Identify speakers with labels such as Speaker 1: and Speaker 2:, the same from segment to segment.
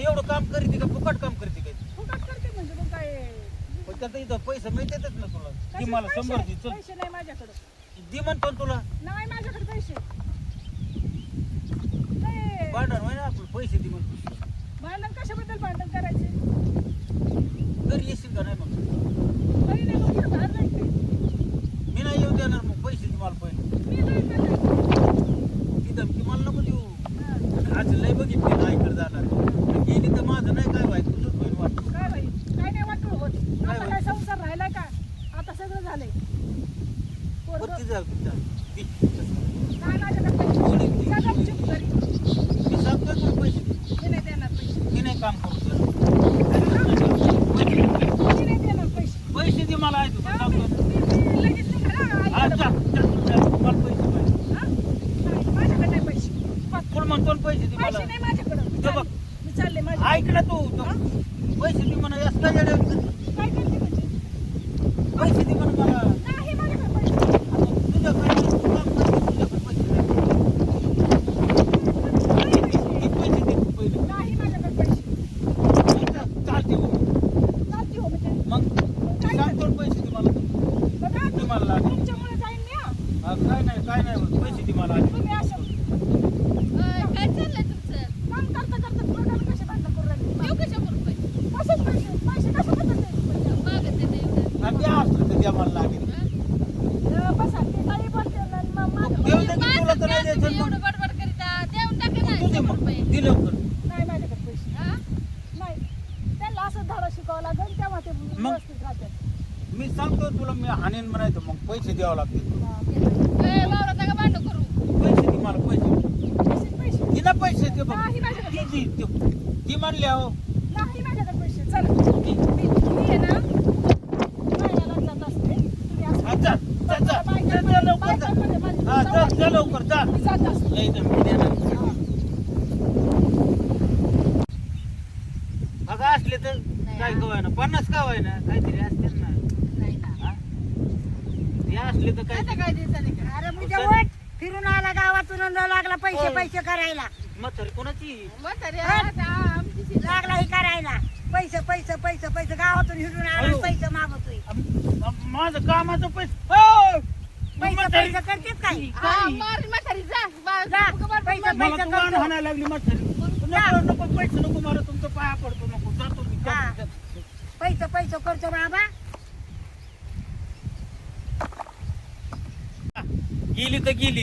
Speaker 1: एवढं काम करते का फुकट काम करते काय
Speaker 2: फुकट करते म्हणजे मग काय
Speaker 1: पण त्यात इथं पैसे मिळतातच ना तुला ती
Speaker 2: कशाचे
Speaker 1: मला
Speaker 2: पैसे?
Speaker 1: 100 दे चल
Speaker 2: पैसे नाही माझ्याकडे
Speaker 1: दे म्हणतो ना तुला
Speaker 2: नाही माझ्याकडे पैसे नाही.
Speaker 1: भांडण होय ना आपलं पैसे दे म्हणतो
Speaker 2: भांडण कशाबद्दल भांडण करायचे
Speaker 1: घरी येशील का नाही मग
Speaker 2: तरी नाही मग कुठं बाहेर जायचंय
Speaker 1: मी नाही येऊ देणार मग पैसे दे मला पहिले
Speaker 2: मी जाईल का नाही?
Speaker 1: ती धमकी मला नको देऊ
Speaker 2: हा.
Speaker 1: आज लय बघितले ना इकडे जाणार गेली तर माझं नाही काय व्हायचं तुझंच होईल वाटतं
Speaker 2: काय बाई काय नाही वाटलं होत
Speaker 1: काय
Speaker 2: आता काय संसार राहिलाय का आता सगळं झालंय पोरगं-
Speaker 1: वरती जाऊ तिथं ती
Speaker 2: नाही माझ्याकडे पैसे सगळं चूक घरी
Speaker 1: मी सांगतोय तुला पैसे दे
Speaker 2: मी नाही देणार पैसे
Speaker 1: मी नाही काम करतो
Speaker 2: मी नाही देणार पैसे
Speaker 1: पैसे दे मला आहे तुला सांगतो
Speaker 2: मी लगेच निघाला
Speaker 1: आज जा मला पैसे पाहिजे
Speaker 2: माझ्याकडे नाही पैसे
Speaker 1: कोण म्हणतो ना पैसे दे मला
Speaker 2: पैसे नाही माझ्याकडे
Speaker 1: हे बघ.
Speaker 2: मी चालले माझे
Speaker 1: ऐक ना तू पैसे दे म्हणा जास्त
Speaker 2: काय करते म्हणजे
Speaker 1: पैसे दे म्हणा मला
Speaker 2: नाही माझ्याकडे पैसे
Speaker 1: तुझ्याकडे काम करते, तुझ्याकडे पैसे नाही. किती पैसे दे तू पहिले
Speaker 2: नाही माझ्याकडे पैसे
Speaker 1: चालते हो.
Speaker 2: चालते हो म्हणजे
Speaker 1: मग
Speaker 2: काय
Speaker 1: सांगतो ना पैसे दे मला
Speaker 2: बघा
Speaker 1: दे मला लागेल.
Speaker 2: तुमच्यामुळे जाईन मी हा.
Speaker 1: काय नाही होत. पैसे दे मला आधी.
Speaker 2: तुम्ही असं
Speaker 3: काय चाललंय तुमचं?
Speaker 2: काम करता करता तोंडाला कसे भांडण करू राहिले
Speaker 3: देऊ कशा करून पैसे?
Speaker 2: कशाच पैसे पैसे कसं बदलते
Speaker 3: मागत नाही एवढं.
Speaker 1: आणि द्या असलं तर द्या मला लागेल
Speaker 2: बसा ते काही बोलते ना मग माझं
Speaker 1: देऊ दे की तुला तर नाही द्यायचं
Speaker 3: तुम्ही
Speaker 1: मग.
Speaker 3: एवढं बडबड करीता. देऊन टाका ना
Speaker 1: तू दे
Speaker 3: 100
Speaker 1: मग
Speaker 3: रुपये.
Speaker 1: दे लवकर
Speaker 2: नाही माझ्याकडे पैसे
Speaker 3: हा?
Speaker 2: नाही त्यांना असं धडा शिकावं लागेल तेव्हा ते व्यवस्थित राहतात
Speaker 1: मी सांगतो तुला मी हाणीन म्हणायचं मग पैसे द्यावं लागतील
Speaker 3: ए, वावरात नका भांडण करू.
Speaker 1: पैसे दे मला पैसे
Speaker 2: पैसे पैसे
Speaker 1: दे ना पैसे दे बघ
Speaker 2: नाही माझ्याकडे
Speaker 1: ती म्हणले हो
Speaker 2: नाही माझ्याकडे पैसे चला मी आहे ना बाहेरला जात असते तुम्ही असं
Speaker 1: हा, जा जा जा जा लवकर जा
Speaker 2: बायकांमध्ये माझी
Speaker 1: हा जा
Speaker 2: सवय.
Speaker 1: जा लवकर जा
Speaker 2: मी जात असते
Speaker 1: लई दम देणार बघा असले तर काय कवाय ना 50 का ना काहीतरी असते ना
Speaker 3: नाही ना.
Speaker 1: हा? हे असले तर
Speaker 3: आता
Speaker 1: काय
Speaker 3: काय द्यायचं नाही का?
Speaker 4: अरे म्हणजे वाट फिरून आला गावातून आणि लागला पैसे
Speaker 1: होय.
Speaker 4: पैसे करायला
Speaker 1: म्हातारी कोणाची
Speaker 3: म्हातारी आता आमची शेती.
Speaker 4: लागला हे करायला पैसे पैसे पैसे पैसे गावातून हिडून आला
Speaker 1: अयो.
Speaker 4: पैसे मागतोय
Speaker 1: माझं कामाचं पैसे हो!
Speaker 4: पैसे
Speaker 1: म्हातारी-
Speaker 4: पैसे करतेच काय
Speaker 3: हा, मारीन म्हातारी जा.
Speaker 4: जा.
Speaker 3: उगा मार-
Speaker 4: पैसे
Speaker 1: मला
Speaker 4: पैसे
Speaker 1: तू वाहन
Speaker 4: करतो
Speaker 1: हाणायला लागली म्हातारी नको नको पैसे नको मला तुमचं पाया पडतो नको जातो मी
Speaker 4: हा.
Speaker 1: जातो.
Speaker 4: पैसे पैसे करतो बाबा
Speaker 1: गेली तर गेली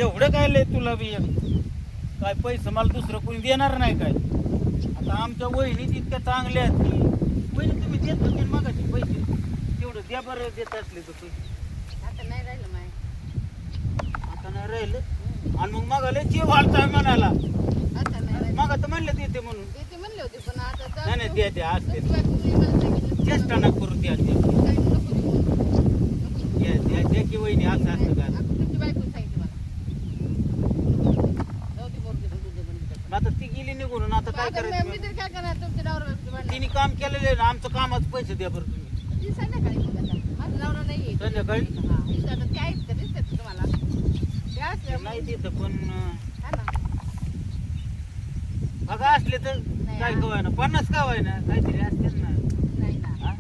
Speaker 1: एवढं काय लय तुला बी काय पैसे मला दुसरं कोणी देणार नाही काय आता आमच्या वहिनी इतक्या चांगल्या आहेत की वहिनी तुम्ही देत होते मागाचे पैसे तेवढं द्या बरं देत असले तर पैसे
Speaker 3: आता नाही राहिलं माय.
Speaker 1: आता नाही राहिलं आणि मग मागायला जेव हालताय म्हणाला
Speaker 3: आता नाही राहिलं.
Speaker 1: मागा तर म्हणलं देते म्हणून
Speaker 3: देते म्हणले होते पण आता जा.
Speaker 1: नाही नाही द्या द्या आज
Speaker 3: तुमची बायको तुम्ही मला सांगितलं.
Speaker 1: चेष्टा ना करू द्या द्या
Speaker 3: काही नको देऊ. नको.
Speaker 1: द्या द्या द्या की वहिनी असं असं का
Speaker 3: आता तुमची बायको सांगितलं मला. जाऊ दे बोलते पण तुझं पण तिथं.
Speaker 1: मग आता ती गेली निघून आता काय
Speaker 3: आता
Speaker 1: करायचं
Speaker 3: मी
Speaker 1: मग?
Speaker 3: तरी काय करणार तुमच्या डावरावरती भांडण?
Speaker 1: तिने काम केलेलं आहे ना आमचं कामाचं पैसे द्या बरं तुम्ही
Speaker 3: ती संध्याकाळी मग आता. माझं नवरा नाहीये.
Speaker 1: संध्याकाळी?
Speaker 3: हा, इथं आता ते आहेत का दिसतात तुम्हाला? ते असले
Speaker 1: नाही देत पण
Speaker 3: हा ना.
Speaker 1: बघा असले तर काय कवाय ना 50 का ना काहीतरी असते ना
Speaker 3: नाही ना.
Speaker 1: हा?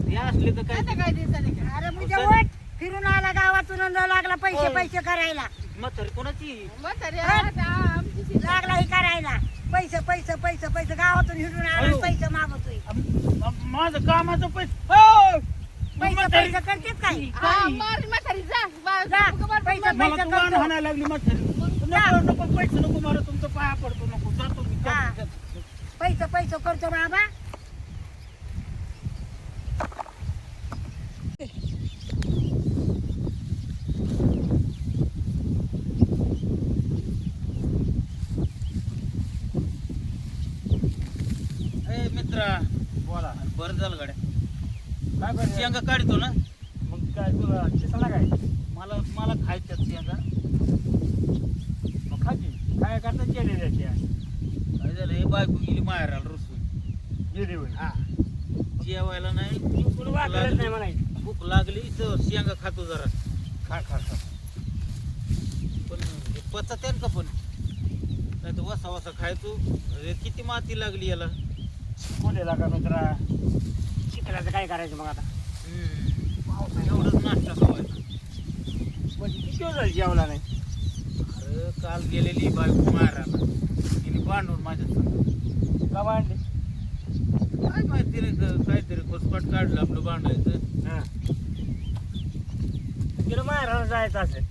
Speaker 1: हे असले तर
Speaker 3: आता
Speaker 1: काय
Speaker 3: काय द्यायचं नाही का?
Speaker 4: अरे म्हणजे वाट फिरून आला गावातून आणि लागला पैसे
Speaker 1: होय.
Speaker 4: पैसे करायला
Speaker 1: म्हातारी कोणाची
Speaker 3: म्हातारी
Speaker 4: हा?
Speaker 3: आता आमची शेती.
Speaker 4: लागला हे करायला पैसे पैसे पैसे पैसे गावातून हिडून आला
Speaker 1: अयो.
Speaker 4: पैसे मागतोय
Speaker 1: माझं कामाचं पैसे हो!
Speaker 4: पैसे
Speaker 1: म्हातारी-
Speaker 4: पैसे करतेच काय
Speaker 3: हा, मारीन म्हातारी जा.
Speaker 4: जा.
Speaker 3: उगा मार-
Speaker 4: पैसे
Speaker 3: मार-
Speaker 1: मला तू वाहन हाणायला लागली म्हातारी नको नको पैसे नको मला तुमचं पाया पडतो नको जातो मी
Speaker 4: हा.
Speaker 1: जातो, जातो.
Speaker 4: पैसे पैसे करतो बाबा
Speaker 1: ए मित्रा
Speaker 5: बोला
Speaker 1: बरं झालं गाड्या
Speaker 5: काय बरं
Speaker 1: शेंगा काढतो ना
Speaker 5: मग काय तुला दिसायला काय
Speaker 1: मला मला खायच्यात शेंगा
Speaker 5: मग खाची काय करता केलेल्या त्या
Speaker 1: काय झालं हे बायको गेली माहेराला रुसून
Speaker 5: गेली होय
Speaker 1: हा जेवायला नाही
Speaker 5: तुला वाटलंच नाही म्हणायची
Speaker 1: भूक लागली तर शेंगा खातो जरा
Speaker 5: खा खा खा
Speaker 1: पण हे पचत आहे का पण नाही तर वसा वसा खायचो. अरे किती माती लागली याला.
Speaker 5: कोणीला का मित्रा चिखलाचं काय करायचं मग आता
Speaker 1: एवढंच नाश्ता खावायचा.
Speaker 5: म्हणजे किती दिवस झाले जेवला नाही.
Speaker 1: अरे काल गेलेली बायको मारायला तिने भांडून माझ्या संग.
Speaker 5: का मांडले
Speaker 1: काय माहिती रे काहीतरी घुसपाट काढलं आपलं भांडायचं.
Speaker 5: हां तिला माहेराला जायचं असेल.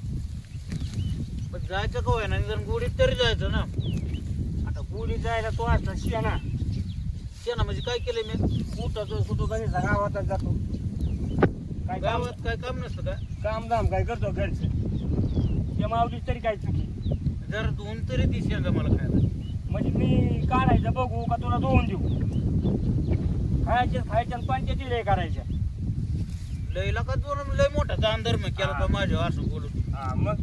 Speaker 1: पण जायचं का ना निदान गोडीत तरी जायचं ना.
Speaker 5: आता गुढी जायला तो असला शिया
Speaker 1: शेणा म्हणजे काय केलंय मी.
Speaker 5: कुठं कुठं कधी गावातच जातो. काय गावात
Speaker 1: गावात काय काम नसतं का.
Speaker 5: काम धाम काय करतो घरचं ते मावलीच तरी काय चुकी.
Speaker 1: जरा धुवून तरी ती शेंगा मला खायला.
Speaker 5: म्हणजे मी काढायचं बघू का तुला धुवून देऊ. खायच्या पंचायती लय करायच्या.
Speaker 1: लयला का दोन लय मोठा दानधर्म केला का माझ्या असं बोलून.
Speaker 5: हा मग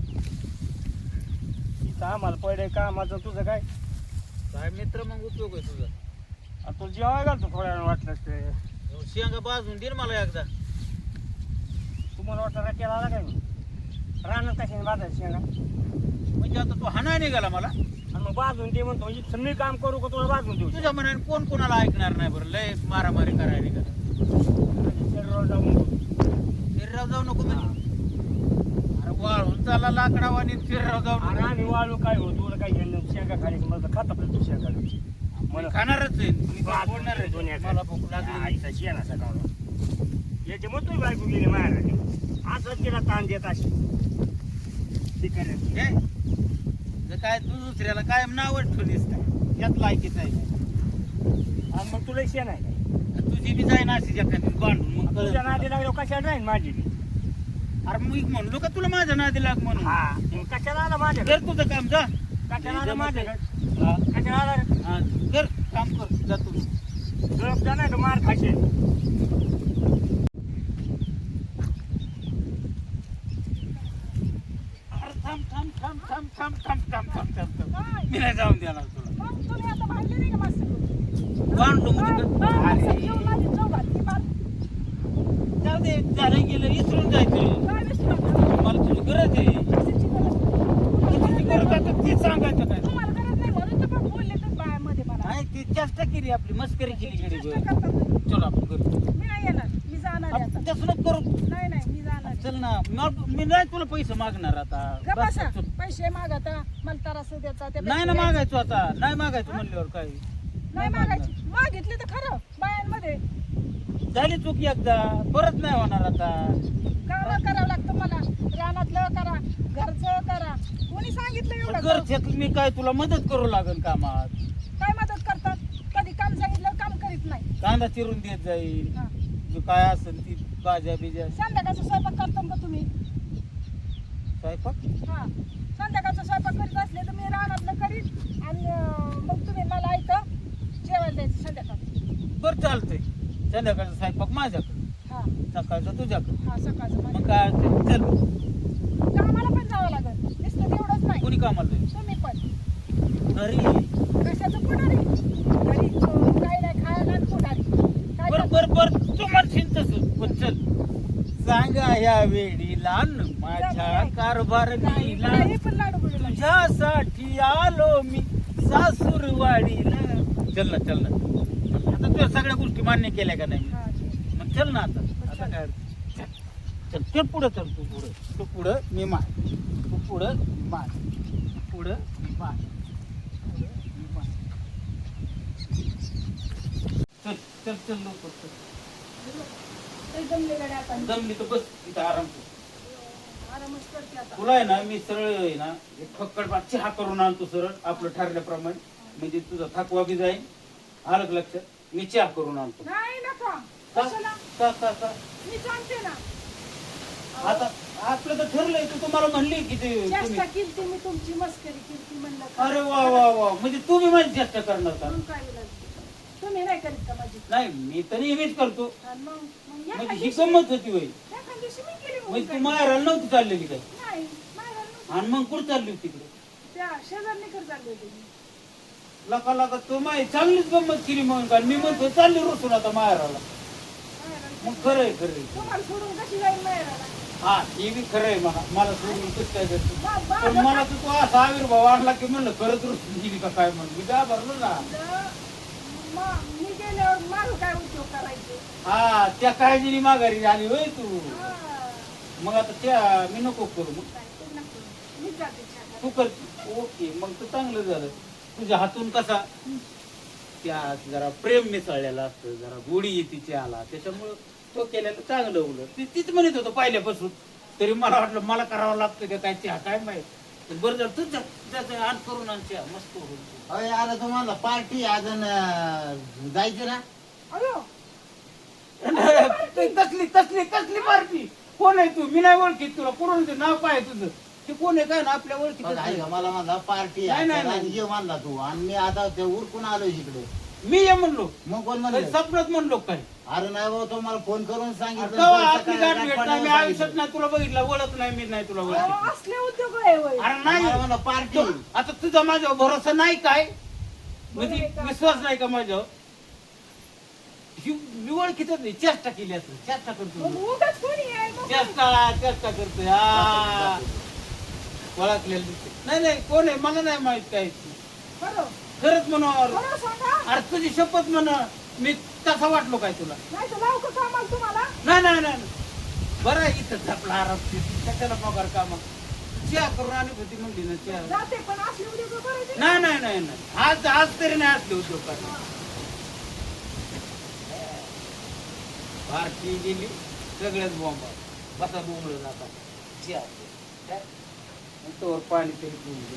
Speaker 5: इथं आम्हाला पहिले कामाचं तुझं काय.
Speaker 1: काय मित्र मग उपयोग आहे तुझा.
Speaker 5: आता तुला जेवाय घालतो थोड्या वेळ वाटलंच ते.
Speaker 1: शेंगा बाजून दे ना मला एकदा.
Speaker 5: तुम्हाला वाटतं केला आला काय मी रानात कशाने बाजायचं शेंगा.
Speaker 1: म्हणजे आता तू हाणाय निघाला मला.
Speaker 5: आणि मग बाजून दे म्हणतो इथं मी काम करू का तुला बाजून देऊ.
Speaker 1: तुझ्या मनाने कोण कोणाला ऐकणार नाही बरं. लय मारामारी करायला निघाला.
Speaker 5: शरीरावर जाऊन
Speaker 1: फिरराव जाऊ नको म्हणजे. अरे वाळून चाला लाकडावानी फिरराव जाऊ
Speaker 5: आणि
Speaker 1: नको.
Speaker 5: आम्ही वाळू काय हो तुला काय घेणं शेंगा खायचं मला खात आपलं तू शेंगा
Speaker 1: मी खाणारच आहे. मी काय बोलणार आहे. मला भूक लागली.
Speaker 5: आईचा शेणा सकाळ याच्यामुळे तुझी बायको गेली माहेर असंच तिला ताण देत अशी
Speaker 1: हे? जर काय तू दुसऱ्याला कायम नावच ठेवलीस काय यात लायकीच आहे.
Speaker 5: आणि मग तुला शेण आहे काय.
Speaker 1: तुझी बी जाईन अशी एखादी बांधून मग
Speaker 5: तुझ्या
Speaker 1: कळलं.
Speaker 5: नादी लागल्यावर कशाला राहील माझी बी.
Speaker 1: अरे मी म्हणलो का तुला माझ्या नादी लाग म्हणून.
Speaker 5: हा मग कशाला आला माझ्या
Speaker 1: कर तुझं काम जा.
Speaker 5: कशाला आला माझ्याकडे
Speaker 1: हा.
Speaker 5: कशाला आला
Speaker 1: हा, कर काम कर जा तू.
Speaker 5: गप जा नाही तर मार खाशील.
Speaker 1: अरे थांब थांब थांब थांब थांब थांब थांब थांब थांब थांब.
Speaker 2: काय?
Speaker 1: मी नाही जाऊन देणार तुला.
Speaker 2: मग तुम्ही आता भांडले नाही का मास्तर.
Speaker 1: भांडलो म्हणजे
Speaker 2: असं जेवण आधी जाऊ घातली मार.
Speaker 1: जाऊ दे झालं गेलं इसरून जायचं.
Speaker 2: काय विसरू
Speaker 1: मला तुझी गरज आहे.
Speaker 2: कशाची गरज?
Speaker 1: तुझी गरज आहे तर ते सांगायचं काय.
Speaker 2: तुम्हाला गरज नाही म्हणून तर पण बोलले तर बायामध्ये मला.
Speaker 1: नाही ती चेष्टा केली आपली मस्करी केली
Speaker 2: चेष्टा
Speaker 1: गेली.
Speaker 2: करतात तुम्ही.
Speaker 1: चल आपण करू.
Speaker 2: मी नाही येणार. मी जाणार आहे आता.
Speaker 1: तसं नको करू.
Speaker 2: नाही नाही मी जाणार आहे.
Speaker 1: चल ना मी नाही तुला पैसे मागणार आता.
Speaker 2: गप
Speaker 1: बस,
Speaker 2: बसा.
Speaker 1: चल.
Speaker 2: पैसे मागता मला त्रास द्यायचा त्या
Speaker 1: नाही ना मागायचो आता. नाही मागायचो म्हणल्यावर काय.
Speaker 2: नाही मागायची. मागितले तर खरं बायांमध्ये
Speaker 1: झाली चूक एकदा परत नाही होणार आता.
Speaker 2: काम करावं लागतं मला. रानातलं करा, घरचं करा. कोणी सांगितलं एवढं करू?
Speaker 1: घरच्यात मी काय तुला मदत करू लागेल कामात.
Speaker 2: काय मदत करतात? कधी काम सांगितलं काम करीत नाही.
Speaker 1: कांदा चिरून देत जाईल.
Speaker 2: हा.
Speaker 1: जो काय असेल ती भाज्या बिज्या
Speaker 2: संध्याकाळचा स्वयंपाक करतो का तुम्ही?
Speaker 1: स्वयंपाक.
Speaker 2: हा. संध्याकाळचा स्वयंपाक करीत असले तर मी रानातलं करीन आणि मग तुम्ही मला ऐकं जेवायला द्यायचं संध्याकाळी.
Speaker 1: बरं चालतंय. संध्याकाळचा स्वयंपाक माझ्याकडे,
Speaker 2: हा
Speaker 1: सकाळचा तुझ्याकडे.
Speaker 2: हा सकाळचं
Speaker 1: मग
Speaker 2: माझ्या.
Speaker 1: काय असेल, चल.
Speaker 2: कामाला पण जावं लागेल. नुसतं तेवढंच नाही.
Speaker 1: कोणी कामाला जाईल?
Speaker 2: तुम्ही पण.
Speaker 1: घरी.
Speaker 2: कशाचं पुढारी? घरी काही नाही खायला आणि पुढारी. काय
Speaker 1: बर बर बर तू म्हणशील तसं. पण चल. सांगा या वेळीला न माझ्या कारभारणीला
Speaker 2: काही पण लाडू बिडू नाही.
Speaker 1: तुझ्यासाठी आलो मी सासूरवाडीला. चल ना चल ना. आता तुझ्या सगळ्या गोष्टी मान्य केल्या का नाही?
Speaker 2: हा, ठीक.
Speaker 1: मग चल ना आता. आता काय चल. चल चल पुढं चल. तू पुढं. तू पुढं मी माय. तू पुढं मी माय. पुढं मी माय. पुढं मी माय. चल चल चल लवकर चल.
Speaker 2: काही जमले गाड्या आता.
Speaker 1: जमली तर बस इथं आराम कर.
Speaker 2: आरामच करते आता.
Speaker 1: तुला आहे ना मी सरळ आहे ना एक फक्कड चहा करून आणतो सरळ आपलं ठरल्याप्रमाणे. म्हणजे तुझा थकवा बी जाईल. आलं का लक्षात. मी चहा करून आणतो.
Speaker 2: नाही नका.
Speaker 1: का
Speaker 2: कशाला?
Speaker 1: का का का
Speaker 2: मी सांगते ना.
Speaker 1: आता आपलं तर ठरलंय. तू तुम्हाला म्हणली की ते
Speaker 2: चेष्टा
Speaker 1: तुम्ही.
Speaker 2: केली मी तुमची मस्करी केली म्हणलं का?
Speaker 1: अरे वा वा वा म्हणजे तू बी माझी चेष्टा करणार का?
Speaker 2: मग काय बोलायचं? तुम्ही नाही करीत का माझी?
Speaker 1: नाही मी तर नेहमीच करतो.
Speaker 2: आणि मग या
Speaker 1: म्हणजे ही
Speaker 2: खांद्याशी-
Speaker 1: गंमत होती होय.
Speaker 2: या खांद्याशी मी केली म्हणून
Speaker 1: म्हणजे
Speaker 2: काय?
Speaker 1: तू माहेराला नव्हती चाललेली काय?
Speaker 2: नाही माहेराला नव्हतं.
Speaker 1: आणि मग कुठं चालली होती तिकडे?
Speaker 2: त्या शेजारणीकडे चालले होते मी.
Speaker 1: लका लका तू माही चांगलीच गंमत केली म्हणून का? मी म्हणतो चालली रुसून आता माहेराला.
Speaker 2: माहेराला
Speaker 1: मग खरंय खरंय.
Speaker 2: तुम्हाला सोडून कशी जाईल माहेराला?
Speaker 1: हा हे बी खरं आहे मला सोडून कसं काय करतो
Speaker 2: बा- बा-
Speaker 1: पण मला तो असा आविर्भाव आणला की म्हणलं खरंच रुसून गेली का काय म्हणून मी काय भरलो ना
Speaker 2: मी गेल्यावर माझं काय उपयोग करायचे
Speaker 1: हा त्या काळजीने माघारी आली होय तू
Speaker 2: हा.
Speaker 1: मग आता त्या मी नको करू मग
Speaker 2: काय ते नको. मीच जाते चहा
Speaker 1: तू कर ओके मग तर चांगलं झालं तुझ्या हातून कसा त्या जरा प्रेम मिसळलेलं असतं जरा गोडी येते चहाला त्याच्यामुळं तो केलेलं चांगलं उलट तीच म्हणत होतं पहिल्यापासून तरी मला वाटलं मला करावं लागतं का काय चहा काय माहित बरं झालं तुझं त्याचं आण करून आण चहा मस्त होईल
Speaker 6: अरे आला तुम्हाला पार्टी अजून जायचं ना
Speaker 2: अयो
Speaker 1: कसली कसली कसली पार्टी कोण आहे तू मी नाही ओळखीत तुला कोण नाव काय आहे तुझं ते कोण आहे काय ना आपल्या ओळखीत
Speaker 6: बघ, ऐका, मला म्हणला पार्टी
Speaker 1: नाही, नाही, नाही.
Speaker 6: ये म्हणला तू आणि मी आता ते उरकून आलो इकडे
Speaker 1: मी ये म्हणलो
Speaker 6: मग कोण म्हणलं
Speaker 1: स्वप्नात म्हणलो काय
Speaker 6: अरे नाही बाबा तो मला फोन करून सांगितलं
Speaker 1: केव्हा
Speaker 6: परत
Speaker 1: आपली
Speaker 6: सकाळी
Speaker 1: गाठ भेट
Speaker 6: गाठ
Speaker 1: नाही मी
Speaker 6: पडल्यावर
Speaker 1: आयुष्यात
Speaker 6: सांगितलं.
Speaker 1: नाही तुला बघितलं ओळख नाही मी नाही तुला
Speaker 2: अहो,
Speaker 1: ओळख
Speaker 2: असले उद्योग आहे होय.
Speaker 1: अरे
Speaker 6: मला
Speaker 1: नाही
Speaker 6: म्हणला पार्टी
Speaker 1: तो- आता तुझा माझ्यावर भरोसा नाही काय म्हणजे
Speaker 2: बरोबर आहे.
Speaker 1: विश्वास नाही का माझ्यावर मी ओळखीतच नाही चेष्टा केली असं चेष्टा करतो
Speaker 2: मग उगाच कोणी आहे मग?
Speaker 1: चेष्टा करतोय हा ओळखलेलं दिसते नाही नाही कोण आहे मला नाही माहित काय
Speaker 2: खरं
Speaker 1: खरंच म्हणून
Speaker 2: खरं सांगा
Speaker 1: अरे तुझी शपथ म्हण मी तसा वाटलो काय तुला
Speaker 2: नाही तर लावू का कामाला तुम्हाला
Speaker 1: नाही नाही नाही बरं आहे, इथं झपला आराम त्याच्याला पगार कामा चहा करून आणि होती म्हणली ना चहा
Speaker 2: जाते पण असले उद्योग करायचे
Speaker 1: नाही नाही नाही नाही आज तरी नाही असले उद्योग करायला. पार्टी गेली सगळ्याच बॉम्ब बसा बोंबळ जातात चहा काय? मग तोवर पाणी तरी पिऊन घे.